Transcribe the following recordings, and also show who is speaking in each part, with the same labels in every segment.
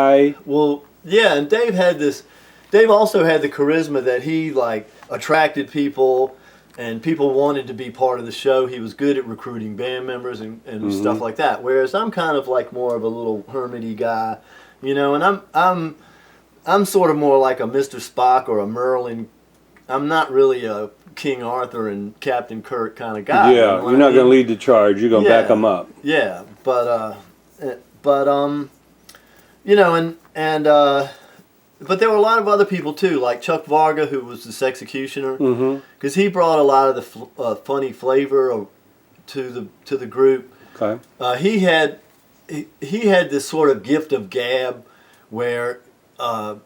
Speaker 1: guy.
Speaker 2: Well, yeah, and Dave also had the charisma that he like attracted people, and people wanted to be part of the show. He was good at recruiting band members and stuff like that. Whereas I'm kind of like more of a little hermity guy, and I'm sort of more like a Mr. Spock or a Merlin. I'm not really a King Arthur and Captain Kirk kind of guy.
Speaker 1: Yeah, you're not going to lead the charge. You're going to back them up.
Speaker 2: Yeah, but but there were a lot of other people too, like Chuck Varga, who was the Sexecutioner, because he brought a lot of the funny flavor to the group.
Speaker 1: Okay.
Speaker 2: He had this sort of gift of gab, where I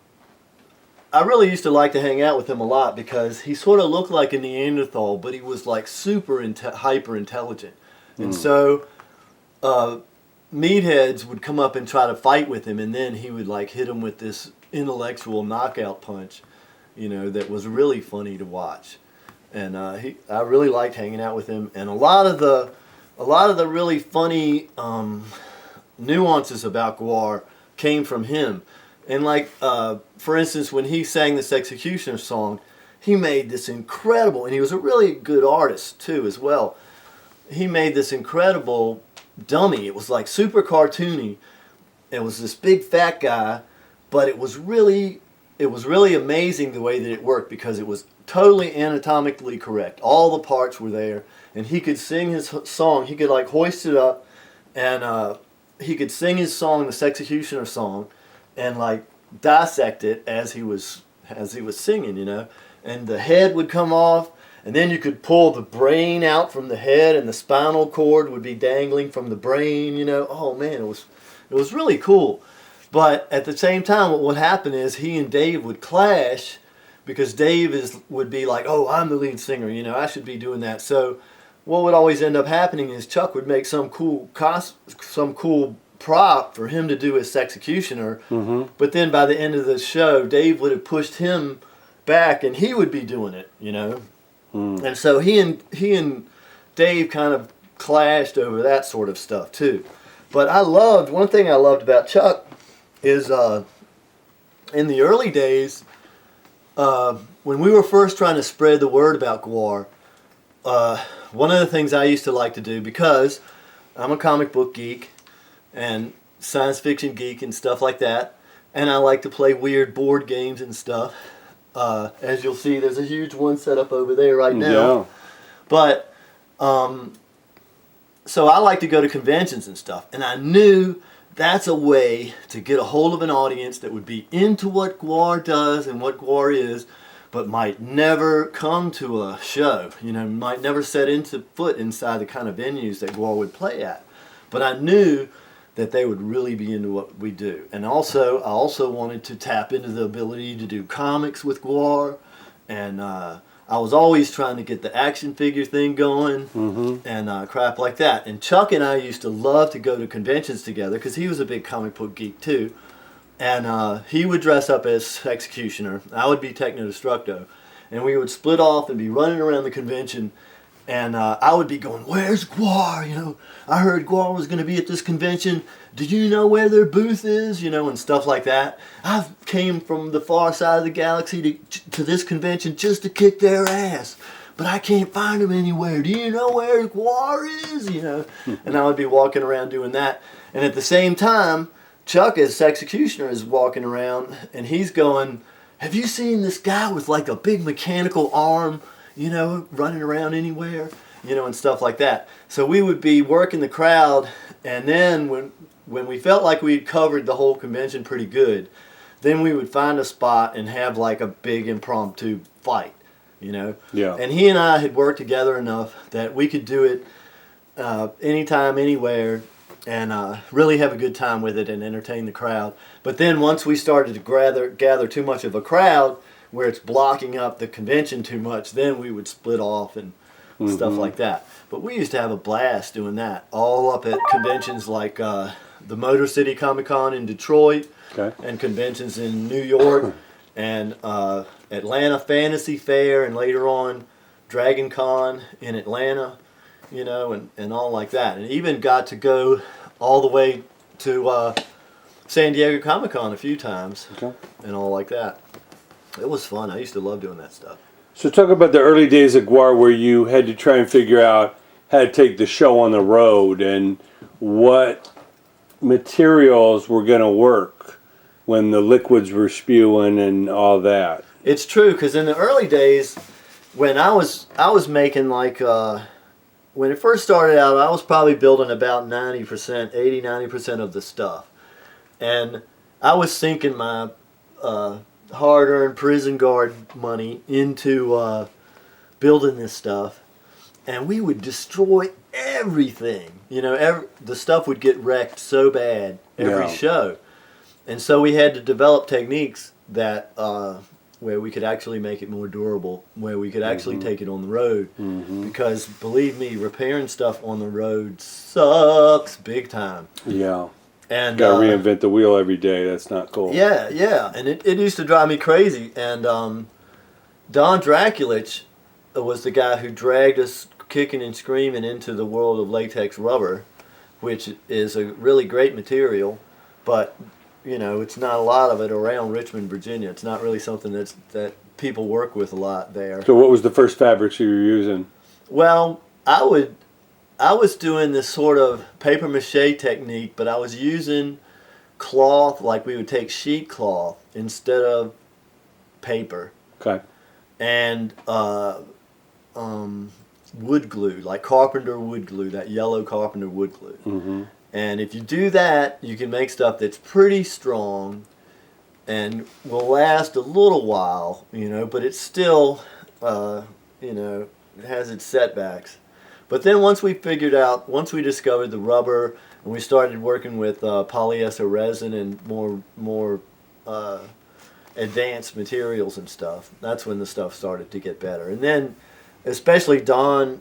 Speaker 2: really used to like to hang out with him a lot because he sort of looked like a Neanderthal, but he was like super hyper intelligent, and so meatheads would come up and try to fight with him, and then he would like hit him with this intellectual knockout punch, that was really funny to watch. And I really liked hanging out with him, and a lot of the really funny nuances about Gwar came from him. And like for instance, when he sang the Sexecutioner song, he made this incredible, and he was a really good artist too as well. He made this incredible dummy. It was like super cartoony. It was this big fat guy, but it was really amazing the way that it worked, because it was totally anatomically correct. All the parts were there, and he could sing his song. He could like hoist it up, and he could sing his song, the Sexecutioner song, and like dissect it as he was singing, and the head would come off, and then you could pull the brain out from the head, and the spinal cord would be dangling from the brain. Oh man, it was really cool. But at the same time, what would happen is he and Dave would clash, because Dave would be like, oh, I'm the lead singer, I should be doing that. So what would always end up happening is Chuck would make some cool prop for him to do as Sexecutioner, but then by the end of the show, Dave would have pushed him back, and he would be doing it, And so he and Dave kind of clashed over that sort of stuff too. But one thing I loved about Chuck is in the early days, when we were first trying to spread the word about Gwar, one of the things I used to like to do, because I'm a comic book geek and science fiction geek and stuff like that, and I like to play weird board games and stuff. As you'll see, there's a huge one set up over there right now.
Speaker 1: Yeah.
Speaker 2: But so I like to go to conventions and stuff, and I knew that's a way to get a hold of an audience that would be into what Gwar does and what Gwar is, but might never come to a show, might never set foot inside the kind of venues that Gwar would play at. But I knew that they would really be into what we do. And also, I also wanted to tap into the ability to do comics with Gwar, and I was always trying to get the action figure thing going, and crap like that. And Chuck and I used to love to go to conventions together, because he was a big comic book geek too. And he would dress up as Sexecutioner. I would be TECHNO DESTRUCTO. And we would split off and be running around the convention. And I would be going, where's Gwar? I heard Gwar was going to be at this convention. Do you know where their booth is? And stuff like that. I came from the far side of the galaxy to this convention just to kick their ass, but I can't find them anywhere. Do you know where Gwar is? And I would be walking around doing that. And at the same time, Chuck as Sexecutioner is walking around, and he's going, have you seen this guy with like a big mechanical arm, running around anywhere, and stuff like that. So we would be working the crowd, and then when we felt like we'd covered the whole convention pretty good, then we would find a spot and have like a big impromptu fight,
Speaker 1: Yeah.
Speaker 2: And he and I had worked together enough that we could do it anytime, anywhere, and really have a good time with it and entertain the crowd. But then once we started to gather too much of a crowd, where it's blocking up the convention too much, then we would split off and stuff like that. But we used to have a blast doing that, all up at conventions like the Motor City Comic Con in Detroit, and conventions in New York, and Atlanta Fantasy Fair, and later on Dragon Con in Atlanta, and all like that. And even got to go all the way to San Diego Comic-Con a few times,
Speaker 1: Okay.
Speaker 2: and all like that. It was fun. I used to love doing that stuff.
Speaker 1: So talk about the early days of Gwar where you had to try and figure out how to take the show on the road and what materials were going to work when the liquids were spewing and all that.
Speaker 2: It's true, because in the early days, when I was making like, when it first started out, I was probably building about 90%, 80, 90% of the stuff. And I was sinking my hard-earned prison guard money into building this stuff. And we would destroy everything. You know, the stuff would get wrecked so bad every show. And so we had to develop techniques that where we could actually make it more durable, where we could actually take it on the road. Because believe me, repairing stuff on the road sucks big time.
Speaker 1: Yeah.
Speaker 2: And
Speaker 1: got to reinvent the wheel every day. That's not cool.
Speaker 2: Yeah, yeah. And it used to drive me crazy. And Don Draculich was the guy who dragged us kicking and screaming into the world of latex rubber, which is a really great material, but you know, it's not a lot of it around Richmond, Virginia. It's not really something that people work with a lot there.
Speaker 1: So what was the first fabrics you were using?
Speaker 2: Well, I was doing this sort of paper mache technique, but I was using cloth, like we would take sheet cloth instead of paper.
Speaker 1: Okay.
Speaker 2: And wood glue, like carpenter wood glue, that yellow carpenter wood glue. And if you do that, you can make stuff that's pretty strong and will last a little while, you know, but it's still, you know, it has its setbacks. But then once we discovered the rubber and we started working with polyester resin and more advanced materials and stuff, that's when the stuff started to get better. And then especially Don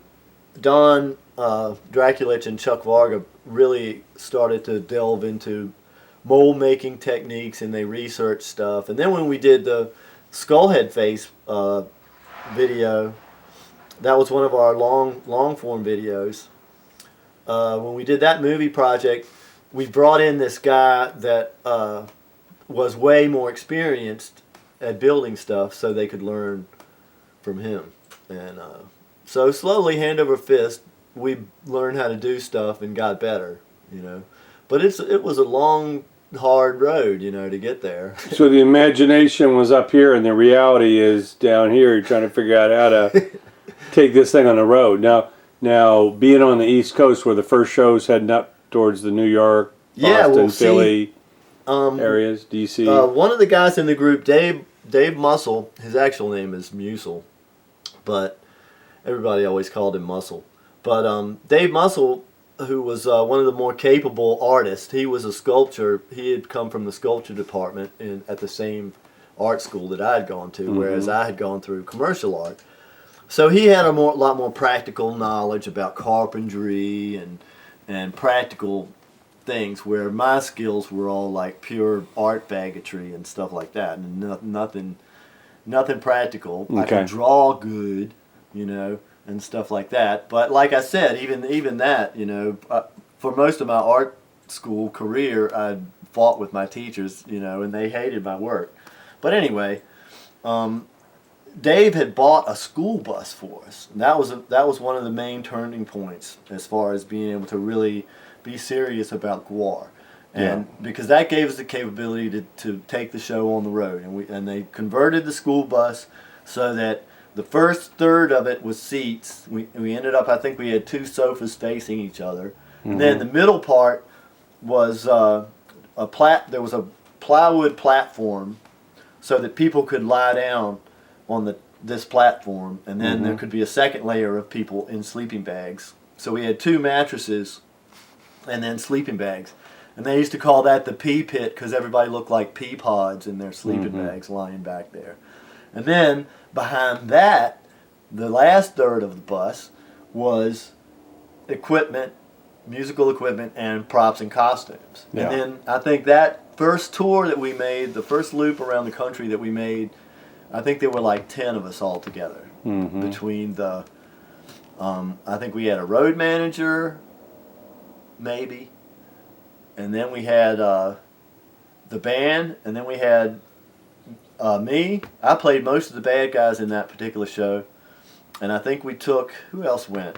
Speaker 2: Draculich and Chuck Varga really started to delve into mold making techniques, and they researched stuff. And then when we did the Skullhead Face video, that was one of our long form videos. When we did that movie project, we brought in this guy that was way more experienced at building stuff, so they could learn from him. And so slowly, hand over fist, we learned how to do stuff and got better, you know. But it was a long, hard road, you know, to get there.
Speaker 1: So the imagination was up here and the reality is down here. You're trying to figure out how to take this thing on the road. Now being on the East Coast where the first show's heading up towards the New York, Boston, Philly areas, DC.
Speaker 2: One of the guys in the group, Dave Muscle, his actual name is Musel, but everybody always called him Muscle. But Dave Muscle, who was one of the more capable artists, he was a sculptor. He had come from the sculpture department at the same art school that I had gone to, whereas I had gone through commercial art. So he had a lot more practical knowledge about carpentry and practical things, where my skills were all like pure art faggotry and stuff like that, and nothing practical. Okay. I could draw good, you know, and stuff like that. But like I said, even that, you know, for most of my art school career, I fought with my teachers, you know, and they hated my work. But anyway, Dave had bought a school bus for us. And that was one of the main turning points as far as being able to really be serious about Gwar. And because that gave us the capability to take the show on the road. And they converted the school bus so that the first third of it was seats. We ended up, I think we had 2 sofas facing each other. And then the middle part was there was a plywood platform so that people could lie down on this platform, and then there could be a second layer of people in sleeping bags. So we had 2 mattresses and then sleeping bags. And they used to call that the pea pit because everybody looked like pea pods in their sleeping bags lying back there. And then behind that, the last third of the bus was equipment, musical equipment, and props and costumes. Yeah. And then I think that first tour that we made, the first loop around the country that we made, I think there were like 10 of us all together. Between the, I think we had a road manager, maybe, and then we had the band, and then we had me. I played most of the bad guys in that particular show, and I think we took, who else went?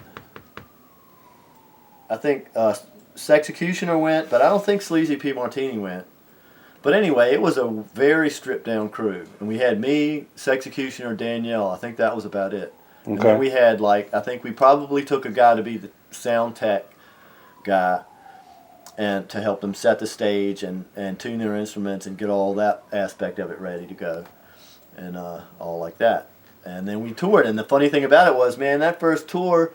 Speaker 2: I think Sexecutioner went, but I don't think Sleazy P. Martini went. But anyway, it was a very stripped down crew, and we had me, Sexecutioner, Danielle. I think that was about it. Okay. And then we had I think we probably took a guy to be the sound tech guy, and to help them set the stage and tune their instruments and get all that aspect of it ready to go, and all like that. And then we toured, and the funny thing about it was, man, that first tour,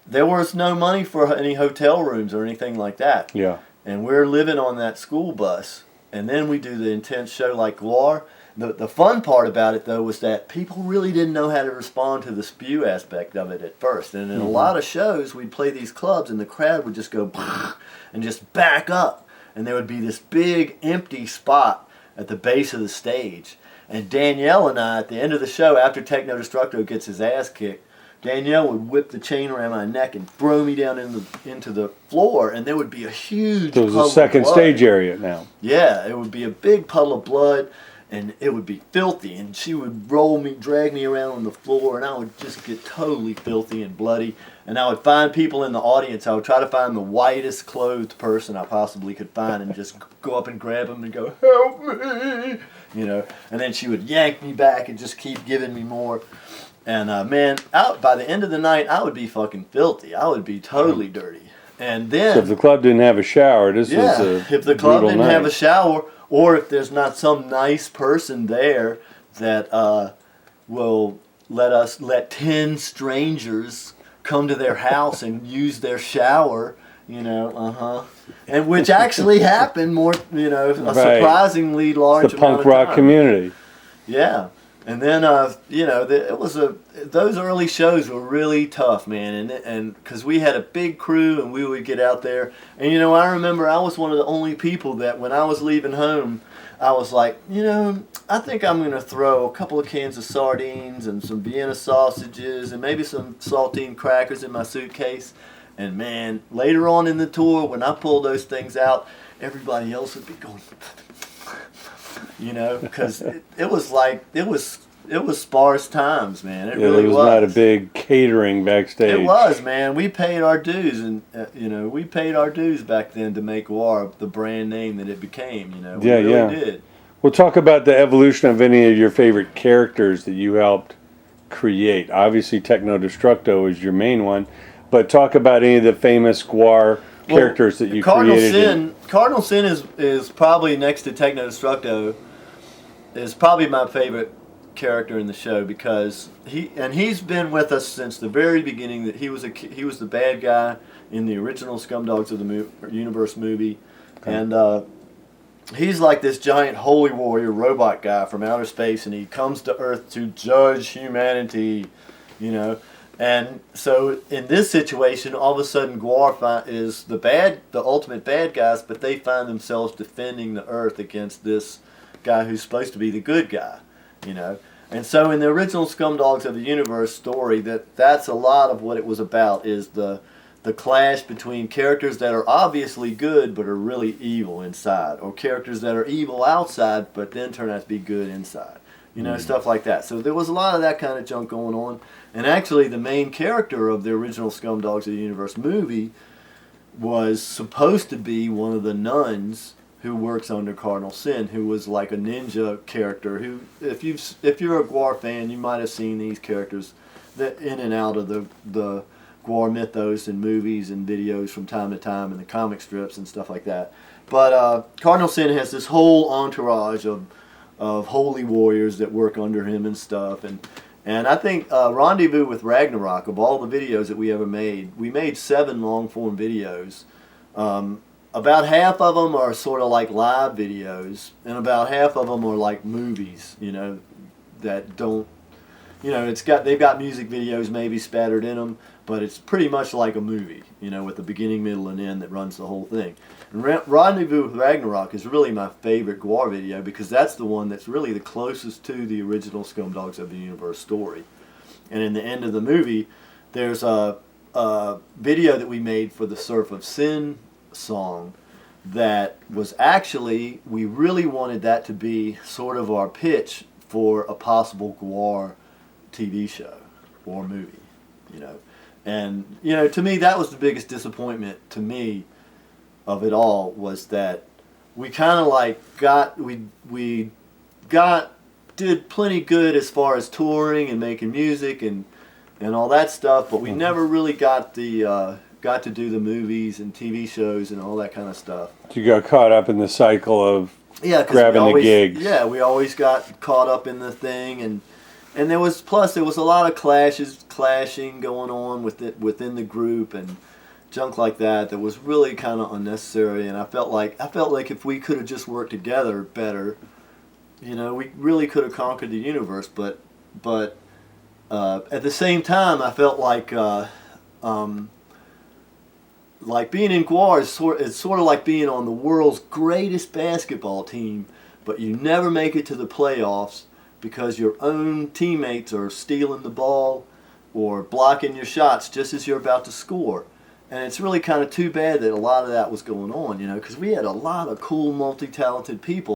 Speaker 2: there was no money for any hotel rooms or anything like that.
Speaker 1: Yeah.
Speaker 2: And we're living on that school bus, and then we do the intense show like Gwar. The fun part about it, though, was that people really didn't know how to respond to the spew aspect of it at first. And in a lot of shows, we'd play these clubs, and the crowd would just go and just back up. And there would be this big empty spot at the base of the stage. And Danielle and I, at the end of the show, after Techno Destructo gets his ass kicked, Danielle would whip the chain around my neck and throw me down into the floor, and there would be a huge
Speaker 1: So it was a second stage area now.
Speaker 2: Yeah, it would be a big puddle of blood, and it would be filthy, and she would drag me around on the floor, and I would just get totally filthy and bloody. And I would find people in the audience. I would try to find the whitest clothed person I possibly could find and just go up and grab them and go, "Help me!" You know. And then she would yank me back and just keep giving me more. And man, by the end of the night, I would be fucking filthy. I would be totally dirty. And then,
Speaker 1: so if the club didn't have a shower, this was
Speaker 2: if the club didn't have a shower, or if there's not some nice person there that will let 10 strangers come to their house and use their shower, and which actually happened a surprisingly large
Speaker 1: the
Speaker 2: amount
Speaker 1: punk
Speaker 2: of
Speaker 1: rock
Speaker 2: time.
Speaker 1: community.
Speaker 2: Yeah. And then, those early shows were really tough, man. And because we had a big crew and we would get out there. And, I remember I was one of the only people that when I was leaving home, I was like, I think I'm going to throw a couple of cans of sardines and some Vienna sausages and maybe some saltine crackers in my suitcase. And, man, later on in the tour, when I pulled those things out, everybody else would be going... because it was sparse times, man. It really was.
Speaker 1: There was not a big catering backstage.
Speaker 2: It was, man. We paid our dues, and we paid our dues back then to make Gwar the brand name that it became. We really did.
Speaker 1: We'll talk about the evolution of any of your favorite characters that you helped create. Obviously, Techno Destructo is your main one, but talk about any of the famous Gwar characters that you created.
Speaker 2: Cardinal Sin is probably next to Techno Destructo, is probably my favorite character in the show because he's been with us since the very beginning. That he was the bad guy in the original Scumdogs of the Universe movie, and he's like this giant holy warrior robot guy from outer space, and he comes to Earth to judge humanity, And so in this situation, all of a sudden Gwar is the ultimate bad guys, but they find themselves defending the Earth against this guy who's supposed to be the good guy, And so in the original Scumdogs of the Universe story, that's a lot of what it was about, is the clash between characters that are obviously good but are really evil inside, or characters that are evil outside but then turn out to be good inside. Stuff like that. So there was a lot of that kind of junk going on. And actually, the main character of the original Scumdogs of the Universe movie was supposed to be one of the nuns who works under Cardinal Sin, who was like a ninja character. Who, if you're a Gwar fan, you might have seen these characters that in and out of the Gwar mythos and movies and videos from time to time, and the comic strips and stuff like that. But Cardinal Sin has this whole entourage of holy warriors that work under him and stuff, and I think Rendezvous with Ragnarok, of all the videos that we ever made, we made 7 long form videos. About half of them are sort of like live videos, and about half of them are like movies, that don't, they've got music videos maybe spattered in them, but it's pretty much like a movie, with the beginning, middle, and end that runs the whole thing. And Rendezvous with Ragnarok is really my favorite Gwar video because that's the one that's really the closest to the original Scumdogs of the Universe story. And in the end of the movie, there's a video that we made for the Surf of Sin song that was actually, we really wanted that to be sort of our pitch for a possible Gwar TV show or movie, you know. And, you know, to me, that was the biggest disappointment to me of it all, was that we kind of like did plenty good as far as touring and making music and all that stuff, but we never really got to do the movies and TV shows and all that kind of stuff.
Speaker 1: You got caught up in the cycle of
Speaker 2: 'cause
Speaker 1: grabbing the gigs.
Speaker 2: Yeah, we always got caught up in the thing, and there was a lot of clashing going on within the group and junk like that was really kind of unnecessary. And I felt like if we could have just worked together better, you know, we really could have conquered the universe. But at the same time, I felt like being in Gwar is sort of like being on the world's greatest basketball team, but you never make it to the playoffs because your own teammates are stealing the ball or blocking your shots just as you're about to score. And it's really kind of too bad that a lot of that was going on, you know, because we had a lot of cool, multi-talented people.